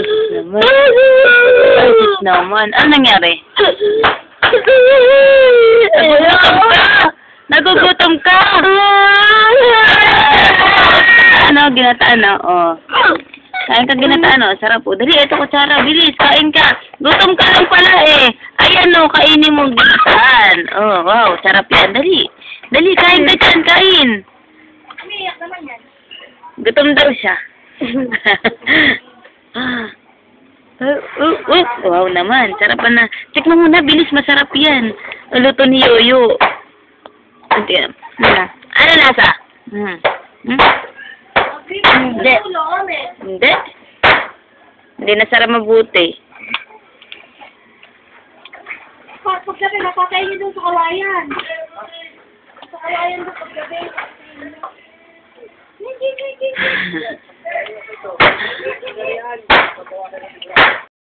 naman. Ay, sus naman. Ano nangyari? Nagugutom ka! Nagugutom ka! Ano, ginataan, no? Oh. Kain ka ginataan, no? Sarap, oh. Dali, ito kutsara. Bilis, kain ka. Gutom ka lang pala, eh. Ayan, no, kainin mo ginataan. Oh, wow, sarap yan. Dali. Dali, kain ka dyan, kain. Umiiyak naman yan. Gutom daw siya. Wow naman, sarap na. Check mo muna, bilis, masarap yan. Luto ni Yoyo. Ano lasa? Hindi. Hindi. Hindi na sarap mabuti. Paggabi, napakain niyo doon sa kawayan. Sa kawayan doon paggabi. Hindi.